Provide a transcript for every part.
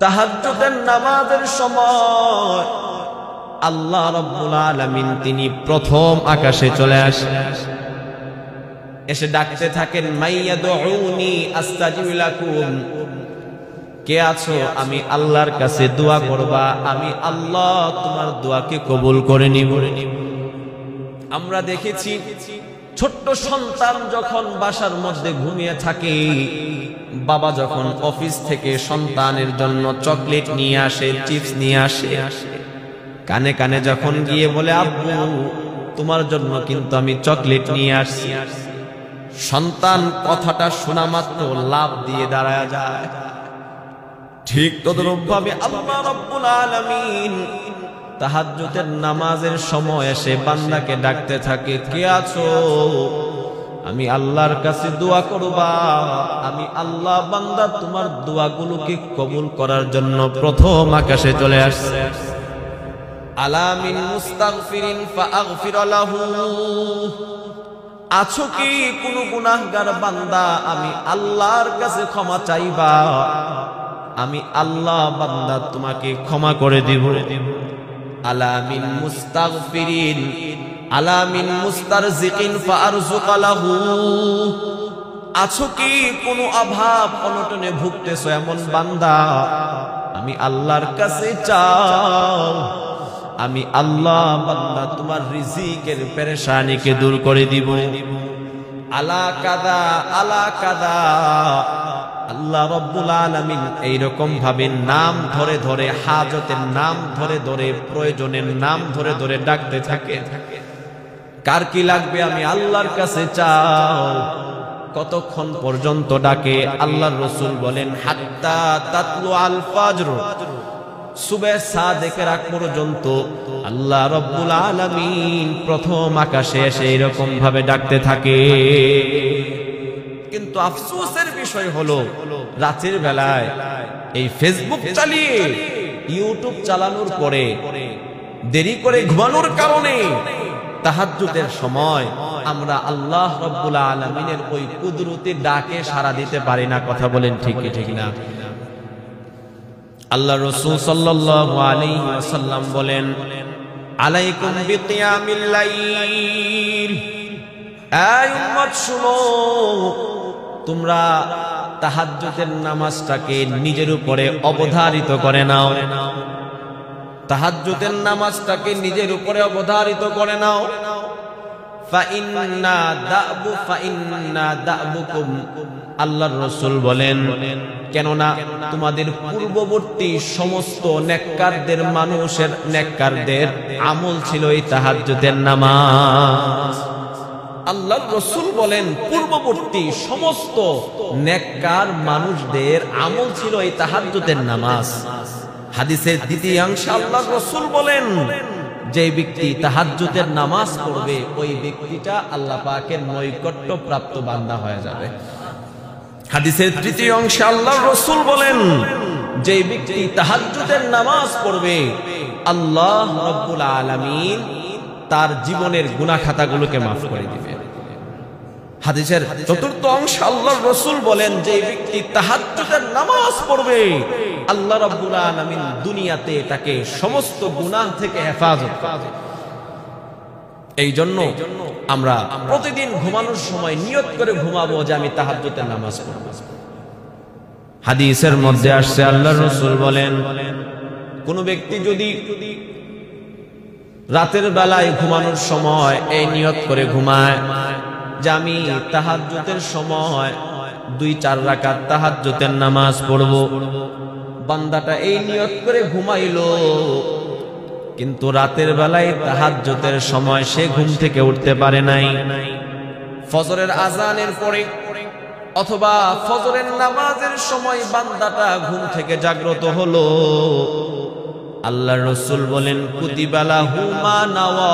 তাহাজ্জুদের নামাজের সময় আল্লাহ রাব্বুল আলামিন তিনি প্রথম আকাশে চলে আসেন, এসে ডাকতে থাকেন, মাইয়াদউনি আস্তাজিব লাকুম, কে আছো? আমি আল্লাহর কাছে দোয়া করবা, আমি আল্লাহ তোমার দোয়াকে কবুল করে নিব। আমরা দেখেছি ছোট্ট সন্তান যখন বাসার মধ্যে ঘুমিয়ে থাকে, বাবা যখন অফিস থেকে সন্তানের জন্য চকলেট নিয়ে আসে, চিপস নিয়ে আসে, কানে কানে যখন গিয়ে বলে, আব্বু তোমার জন্য কিন্তু আমি চকলেট নিয়ে আসছি, সন্তান কথাটা শোনা মাত্র লাফ দিয়ে দাঁড়ায় যায়। ঠিক তদরূপভাবে আল্লাহ রাব্বুল আলামিন তাহাজ্জুদের নামাজের সময় এসে বান্দাকে ডাকতে থাকে, কে আছো? আমি আল্লাহর কাছে দোয়া করবা, আমি আল্লাহ বান্দা তোমার দোয়াগুলোকে কবুল করার জন্য প্রথম আকাশে চলে আসছে। আলা মিন মুস্তাগফিরিন ফাগফির লাহু, আছো কি কোন গুনাহগার বান্দা? আমি আল্লাহর কাছে ক্ষমা চাইবা, আমি আল্লাহ বান্দা তোমাকে ক্ষমা করে দিব। আলা মিন মুস্তাগফিরিন আলা মিন মুস্তারজিকিন ফারযুক লাহু, আছো কি কোন অভাব অনটনে ভুগতেছো এমন বান্দা? আমি আল্লাহর কাছে চাও, আমি আল্লাহ বান্দা তোমার রিজিকের পেরেশানিকে দূর করে দিব। আলা কাদা আলা কাদা, আল্লাহ রাব্বুল আলামিন এইরকম ভাবে নাম ধরে ধরে, হাজতের নাম ধরে ধরে, প্রয়োজনের নাম ধরে ধরে ডাকতে থাকে। কার কি লাগবে আমি আল্লাহর কাছে চাও। কতক্ষণ পর্যন্ত ডাকে? আল্লাহর রাসূল বলেন, হাত্তা তাতলু আল ফাজর, সুবহ সাদেকের আগ পর্যন্ত আল্লাহ রাব্বুল আলামিন প্রথম আকাশে এসে এরকম ভাবে ডাকতে থাকে। কিন্তু আফসোসের বিষয় হলো, রাতের বেলায় এই ফেসবুক চালিয়ে, ইউটিউব চালানোর পরে দেরি করে ঘুমানোর কারণে তাহাজ্জুদের সময় আমরা আল্লাহ রাব্বুল আলামিনের ওই কুদরতি ডাকে সাড়া দিতে পারি না। কথা বলেন ঠিক কি ঠিক না? আল্লাহ রাসূল সাল্লাল্লাহু আলাইহি ওয়াসাল্লাম বলেন, আলাইকুম বিকিয়ামিল লাইল, এই উম্মত শুনো, তোমরা তাহাজ্জুদের নামাজটাকে নিজের উপরে অবধারিত করে নাও। তাহাজ্জুদের নামাজটাকে নিজের উপরে অবধারিত করে নাও। ফাইন্না দাবুকুম, আল্লাহর রাসূল বলেন, কেননা তোমাদের পূর্ববর্তী সমস্ত নেককারদের, মানুষের নেককারদের আমল ছিল এই তাহাজ্জুদের নামাজ। আল্লাহর রাসূল বলেন, পূর্ববর্তী সমস্ত নেককার মানুষদের আমল ছিল এই তাহাজ্জুদের নামাজ। হাদিসের দ্বিতীয় অংশে আল্লাহর রাসূল বলেন, যে ব্যক্তি তাহাজ্জুদের নামাজ পড়বে ওই ব্যক্তিটা আল্লাহ পাকের নৈকট্য প্রাপ্ত বান্দা হয়ে যাবে। হাদিসের তৃতীয় অংশে আল্লাহর রাসূল বলেন, যে ব্যক্তি তাহাজ্জুদের নামাজ পড়বে আল্লাহ রাব্বুল আলামিন তার জীবনের গুনাহ খাতাগুলোকে মাফ করে দিবেন। হাদিসের চতুর্থ অংশে আল্লাহর রাসূল বলেন, যে ব্যক্তি তাহাজ্জুদের নামাজ পড়বে আল্লাহ রাব্বুল আলামিন দুনিয়াতে তাকে সমস্ত গুনাহ থেকে হেফাজত করবে। এই জন্য আমরা প্রতিদিন ঘুমানোর সময় নিয়ত করে ঘুমাবো যে আমি তাহাজ্জুদের নামাজ পড়ব। হাদিসের মধ্যে আসছে, আল্লাহর রাসূল বলেন, কোন ব্যক্তি যদি রাতের বেলায় ঘুমানোর সময় এই নিয়ত করে ঘুমায় যে আমি তাহাজ্জুদের সময় 2-4 রাকাত তাহাজ্জুদের নামাজ পড়ব, বান্দাটা এই নিয়ত করে ঘুমাইলো, কিন্তু রাতের বেলায় তাহাজ্জুদের সময় সে ঘুম থেকে উঠতে পারে নাই, ফজরের আযানের পরে অথবা ফজরের নামাজের সময় বান্দাটা ঘুম থেকে জাগ্রত হলো, আল্লাহর রাসূল বলেন, কুতিবা লাহু মা নাওয়া,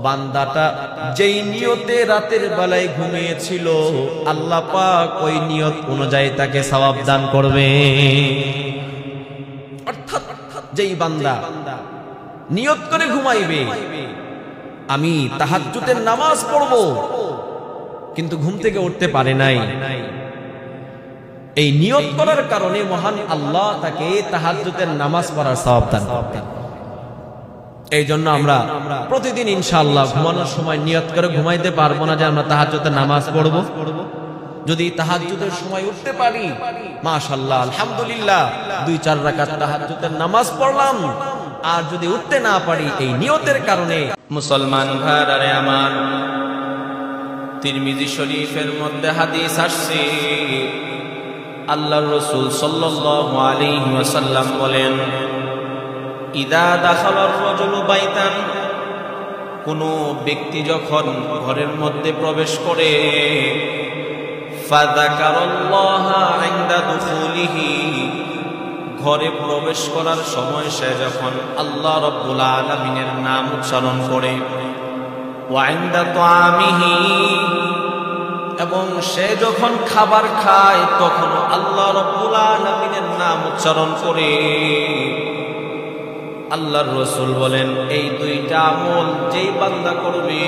বান্দাটা যেই নিয়তে রাতের বেলায় ঘুমিয়েছিল আল্লাহ পাক ওই নিয়ত অনুযায়ী তাকে সওয়াব দান করবে। অর্থাৎ যেই বান্দা নিয়ত করে ঘুমাইবে আমি তাহাজ্জুদের নামাজ পড়ব, কিন্তু ঘুম থেকে উঠতে পারে নাই, এই নিয়ত করার কারণে মহান আল্লাহ তাকে তাহাজ্জুদের নামাজ পড়ার সওয়াব দান করেন। এই জন্য আমরা প্রতিদিন ইনশাআল্লাহ ঘুমানোর সময় নিয়ত করে ঘুমাইতে পারবো না যে আমরা তাহাজ্জুদের নামাজ পড়ব। যদি তাহাজ্জুদের সময় উঠতে পারি, মাশাআল্লাহ আলহামদুলিল্লাহ 2-4 রাকাত তাহাজ্জুদের নামাজ পড়লাম। আর যদি উঠতে না পারি এই নিয়তের কারণে, মুসলমান ভাইরা আমার, তিরমিজি শরীফের মধ্যে হাদিস আসছে, আল্লাহর রাসূল সাল্লাল্লাহু আলাইহি ওয়াসাল্লাম বলেন, ইদা দাখালার রাজুলু বাইতান, কোন ব্যক্তি যখন ঘরের মধ্যে প্রবেশ করে, ফাযাকারাল্লাহা ইনদা দুখুলিহি, ঘরে প্রবেশ করার সময় সে যখন আল্লাহ রাব্বুল আলামিনের নাম উচ্চারণ করে, ওয়া ইনদা তুআমিহি, এবং সে যখন খাবার খায় তখন আল্লাহ রাব্বুল আলামিনের নাম উচ্চারণ করে। আল্লাহর রাসূল বলেন, এই দুইটা আমল যেই বান্দা করবে,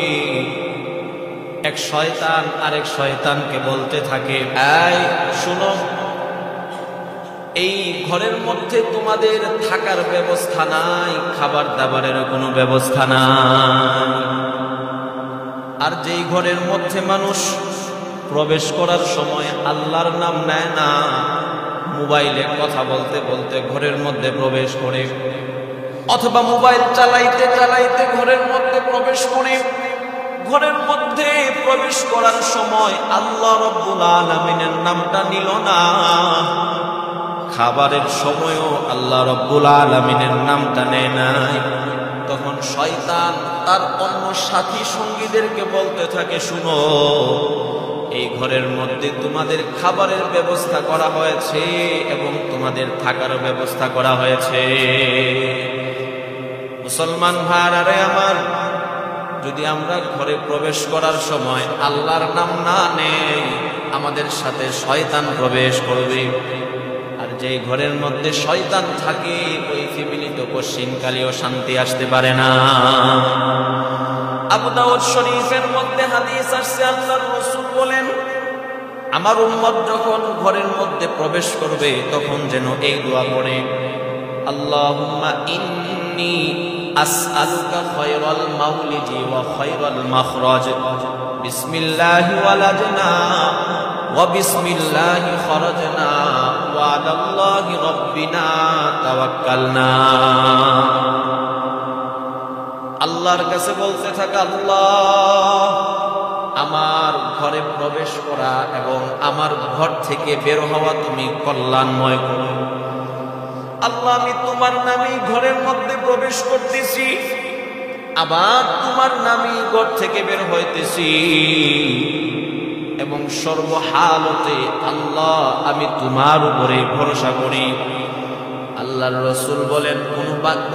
এক শয়তান আরেক শয়তানকে বলতে থাকে, এই শুনো, এই ঘরের মধ্যে তোমাদের থাকার ব্যবস্থা নাই, খাবার দাবারের কোনো ব্যবস্থা নাই। আর যেই ঘরের মধ্যে মানুষ প্রবেশ করার সময় আল্লাহর নাম নেয় না, মোবাইলে কথা বলতে বলতে ঘরের মধ্যে প্রবেশ করে, অথবা মোবাইল চালাইতে চালাইতে ঘরের মধ্যে প্রবেশ করে, ঘরের মধ্যে প্রবেশ করার সময় আল্লাহ রাব্বুল আলামিনের নামটা নিল না, খাবারের সময়ও আল্লাহ রাব্বুল আলামিনের নামটা নেয় নাই, তখন শয়তান তার অন্য সাথী সঙ্গীদেরকে বলতে থাকে, শুনো, এই ঘরের মধ্যে তোমাদের খাবারের ব্যবস্থা করা হয়েছে এবং তোমাদের থাকার ব্যবস্থা করা হয়েছে। মুসলমান ভাইরা আমার, যদি আমরা ঘরে প্রবেশ করার সময় আল্লাহর নাম না নেই, আমাদের সাথে শয়তান প্রবেশ করবে। আর যেই ঘরের মধ্যে শয়তান থাকে, ওই ফ্যামিলি তো কোশ্চিনকালেও শান্তি আসতে পারে না। আবু দাউদ শরীফের মধ্যে হাদিস আসছে, আল্লাহর রাসূল বলেন, আমার উম্মত যখন ঘরের মধ্যে প্রবেশ করবে তখন যেন এই দোয়া পড়ে, আল্লাহুম্মা ইন্নী আসআলুকা খায়রাল মাউলিজি ওয়া খায়রাল মাখরাজ, বিসমিল্লাহি ওয়ালাদনা ওয়া বিসমিল্লাহি খরাজনা ওয়া আলাল্লাহি রাব্বিনা তাওয়াক্কালনা। আল্লাহর কাছে বলতে থাকা, আল্লাহ, আমার ঘরে প্রবেশ করা এবং আমার ঘর থেকে বের হওয়া তুমি কল্যাণময় করো। আল্লাহ, আমি তোমার নামেই ঘরের মধ্যে প্রবেশ করতেছি, আবার তোমার নামেই ঘর থেকে বের হইতেছি, এবং সর্বহালতে আল্লাহ আমি তোমার উপরে ভরসা করি। আল্লাহর রাসূল বলেন, কোন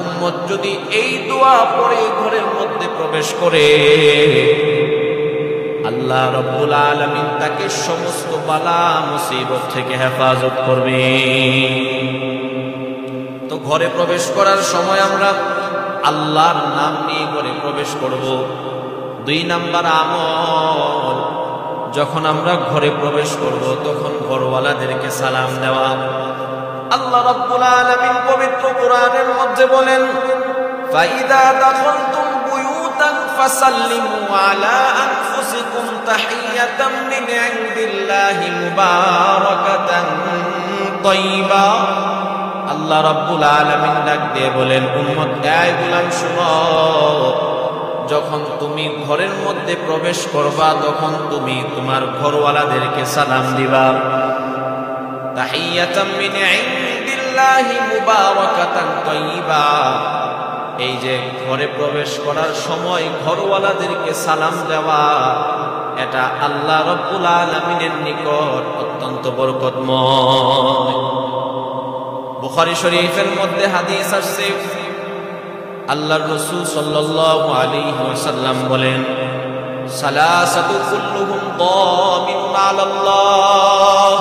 উম্মত যদি এই দোয়া পড়ে ঘরের মধ্যে প্রবেশ করে, আল্লাহ রাব্বুল আলামিন তাকে সমস্ত বালা মুসিবত থেকে হেফাজত করবে। তো ঘরে প্রবেশ করার সময় আমরা আল্লাহর নাম নিয়ে ঘরে প্রবেশ করব। 2 নাম্বার আমল, যখন আমরা ঘরে প্রবেশ করব তখন ঘরওয়ালাদেরকে সালাম দেওয়া। আল্লাহ রাব্বুল আলামিন পবিত্র কোরআনের মধ্যে বলেন, ফাইদা দাখালতুম বুয়ুতান ফাসাল্লিমু আলা আনফুসিকুম তাহিয়াতাম মিন ইনদিল্লাহি মুবারাকাতান তাইয়্যিবা। আল্লাহ রাব্বুল আলামিন ডাক দিয়ে বলেন, উম্মত, এই গোলাম শুনো, যখন তুমি ঘরের মধ্যে প্রবেশ করবা তখন তুমি তোমার ঘরওয়ালাদেরকে সালাম দিবা। তাহিয়াতাম মিন ইনদিল্লাহি মুবারাকাতান তাইয়্যিবা, এই যে ঘরে প্রবেশ করার সময় ঘরওয়ালাদেরকে সালাম দেওয়া, এটা আল্লাহ রাব্বুল আলামিনের নিকট অত্যন্ত বরকতময়। বুখারী শরীফের মধ্যে হাদিস আসছে, আল্লাহর রাসূল সাল্লাল্লাহু আলাইহি ওয়াসাল্লাম বলেন, সালাসাতু কুল্লুহুম দামিনুন আলাল্লাহ,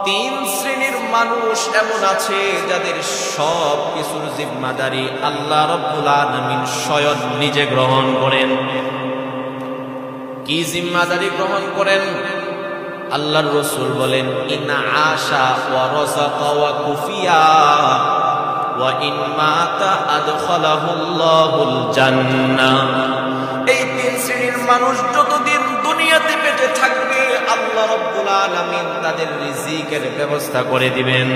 3 শ্রেণীর মানুষ এমন আছে যাদের সব কিছুর জিম্মাদারি আল্লাহ রাব্বুল আলামিন স্বয়ং নিজে গ্রহণ করেন। কি জিম্মাদারি গ্রহণ করেন? আল্লাহর রাসূল বলেন ইন আশা ওয়া রাযাকা ওয়া কুফিয়া ওয়া ইন মাতা আদখালাহুল্লাহুল জান্নাহ। এই তিন শ্রেণীর মানুষ যতদিন দুনিয়াতে বেঁচে থাকবে আল্লাহ রাব্বুল আলামিন তাদের রিজিকের ব্যবস্থা করে দিবেন।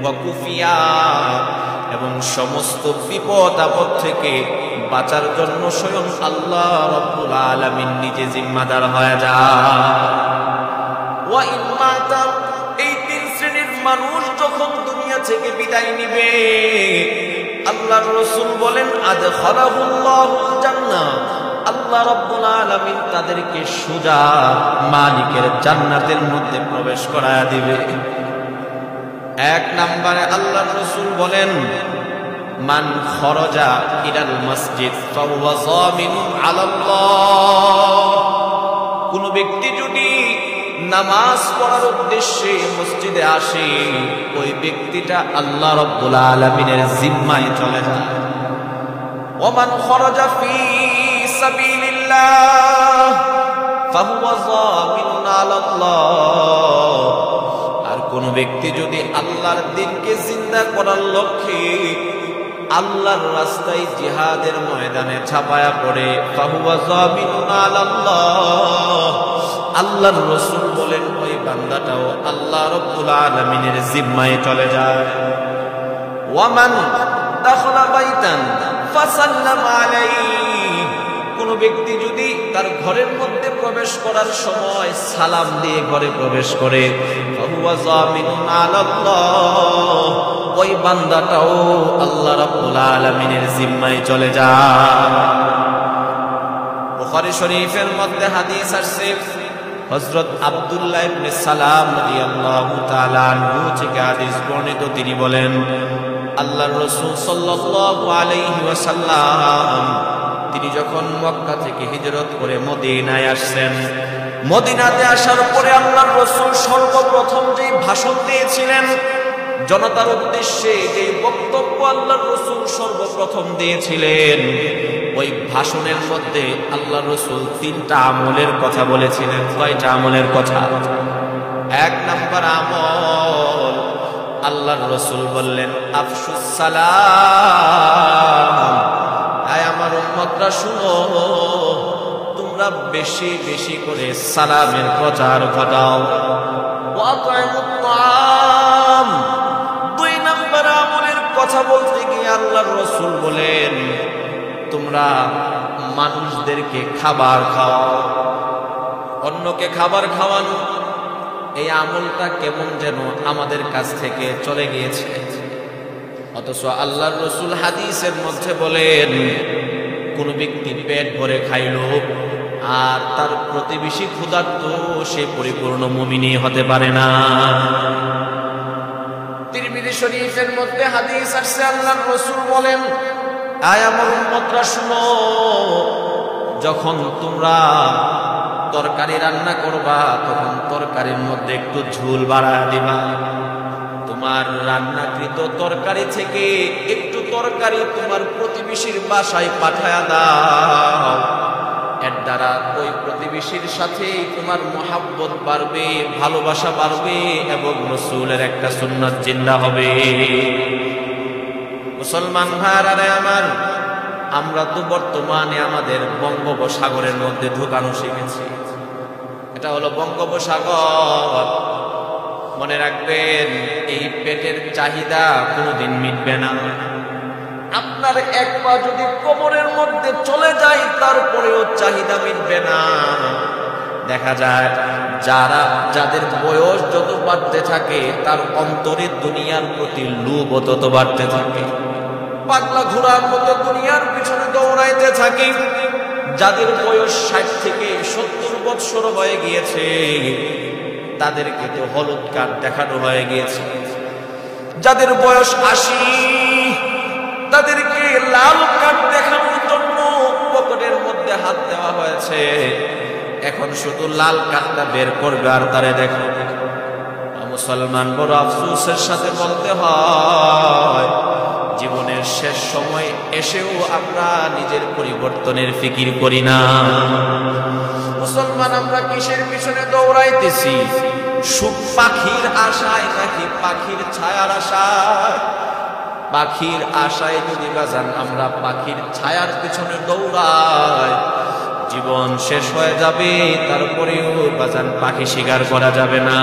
ওয়া কুফিয়া, এবং সমস্ত বিপদ আপদ থেকে বাঁচার জন্য স্বয়ং আল্লাহ রাব্বুল আলামিন নিজে জিম্মাদার হয়ে যায়। ওয়া ইন মাতা, এই তিন শ্রেণীর মানুষ যখন দুনিয়া থেকে বিদায় নিবে আল্লাহর রাসূল বলেন আদখালাহুল্লাহুল জান্নাহ, আল্লাহ রাব্বুল আলামিন তাদেরকে সোজা মালিকের জান্নাতের মধ্যে প্রবেশ করায়া দিবে। এক নম্বরে আল্লাহর রাসূল বলেন মান খরজা ইলাল মসজিদ ফাহুয়া যামিনুন আলাল্লাহ, কোন ব্যক্তি যদি নামাজ পড়ার উদ্দেশ্যে মসজিদে আসে ওই ব্যক্তিটা আল্লাহ রাব্বুল আলামিনের জিম্মায় চলে যায়। ওমান খরজা ফি সাবিলিল্লাহ ফাহুয়া যামিনুন আলাল্লাহ, আর কোন ব্যক্তি যদি আল্লাহর দ্বীনকে জিন্দা করার লক্ষ্যে আল্লাহর রাস্তায় জিহাদের ময়দানে ছাপায়া পড়ে ফাহুয়া যামিনুন আলাল্লাহ, আল্লাহর রাসূল বলেন ওই বান্দাটাও আল্লাহ রাব্বুল আলামিনের জিম্মায় চলে যায়। ওয়ামান দাখালা বাইতান ফাসাল্লামা আলাইহি, কোন ব্যক্তি যদি তার ঘরের মধ্যে প্রবেশ করার সময় সালাম দিয়ে ঘরে প্রবেশ করে ফাহুয়া যামিনুন আলাল্লাহ, ওই বান্দাটাও আল্লাহ রাব্বুল আলামিনের জিম্মায় চলে যায়। বুখারী শরীফের মধ্যে হাদিস আসছে হযরত আব্দুল্লাহ ইবনে সালাম রাদিয়াল্লাহু তাআলা আনহু থেকে হাদিস বর্ণিত, তিনি বলেন আল্লাহর রাসূল সাল্লাল্লাহু আলাইহি ওয়াসাল্লাম তিনি যখন মক্কা থেকে হিজরত করে মদিনায় আসছেন, মদিনাতে আসার পরে আল্লাহর রাসূল সর্বপ্রথম যে ভাষণ দিয়েছিলেন জনতার উদ্দেশ্যে, যে বক্তব্য আল্লাহর রাসূল সর্বপ্রথম দিয়েছিলেন, ওই ভাষণের মধ্যে আল্লাহর রাসূল তিনটা আমলের কথা বলেছিলেন। কয়টা আমলের কথা? এক নাম্বার আমল আল্লাহর রাসূল বললেন আফশুস সালাম, আয় আমার উম্মতরা শুনো, তোমরা বেশি বেশি করে সালামের প্রচার ঘটাও। ওয়া আত'ইমুত তা'আম, দুই নাম্বার আমলের কথা বলতে গিয়ে আল্লাহর রাসূল বলেন তোমরা মানুষদেরকে খাবার খাওয়াও। অন্যকে খাবার খাওয়ানো এই আমলটা কেমন যেন আমাদের কাছ থেকে চলে গিয়েছে, অথচ আল্লাহর রাসূল হাদিসের মধ্যে বলেন কোন ব্যক্তি পেট ভরে খাইল আর তার প্রতিবেশী ক্ষুধার্ত, সে পরিপূর্ণ মুমিনই হতে পারে না। তিরমিজি শরীফের মধ্যে হাদিস আসছে আল্লাহর রাসূল বলেন আয় আমার উম্মতরা শুনো, যখন তোমরা তরকারি রান্না করবা তখন তরকারির মধ্যে একটু ঝোল বাড়ায় দিবা। তোমার রান্নাকৃত তরকারি থেকে একটু তরকারি তোমার প্রতিবেশীর বাসায় পাঠায়া দাও, এর দ্বারা ওই প্রতিবেশীর সাথে তোমার মহাব্বত বাড়বে, ভালোবাসা বাড়বে এবং রাসূলের একটা সুন্নাত জিন্দা হবে। মুসলমান ভাইরা আমার, আমরা তো বর্তমানে আমাদের বঙ্গোপসাগরের মধ্যে ঢুকানো শিখেছি। এটা হলো বঙ্গোপসাগর। মনে রাখবেন এই পেটের চাহিদা কোনোদিন মিটবে না। আপনার এক পা যদি কোমরের মধ্যে চলে যায় তারপরেও চাহিদা মিটবে না। দেখা যায় যাদের বয়স যত বাড়তে থাকে তার অন্তরে দুনিয়ার প্রতি লোভ তত বাড়তে থাকে, পাগলা ঘোড়ার মতো দুনিয়ার পিছনে দৌড়াইতে থাকে। যাদের বয়স 60 থেকে 70 বৎসর হয়ে গিয়েছে তাদেরকে তো হলুদ কার্ড দেখানো হয়ে গিয়েছে। যাদের বয়স 80 তাদেরকে লাল কার্ড দেখানোর জন্য পকেটের মধ্যে হাত দেওয়া হয়েছে। এখন শুধু লাল কার্ডটা বের করবে আর তারে দেখো। মুসলমান বড় আফসোসের সাথে বলতে হয়, জীবনের শেষ সময় এসেও আমরা নিজের পরিবর্তনের ফিকির করি না। মুসলমান আমরা কিসের পিছনে দৌড়াইতেছি? সুখ পাখির আশায় নাকি পাখির ছায়ার আশায়? পাখির আশায় যদি বাজান আমরা পাখির ছায়ার পিছনে দৌড়াই, জীবন শেষ হয়ে যাবে, তারপরেও বাজান পাখি শিকার করা যাবে না।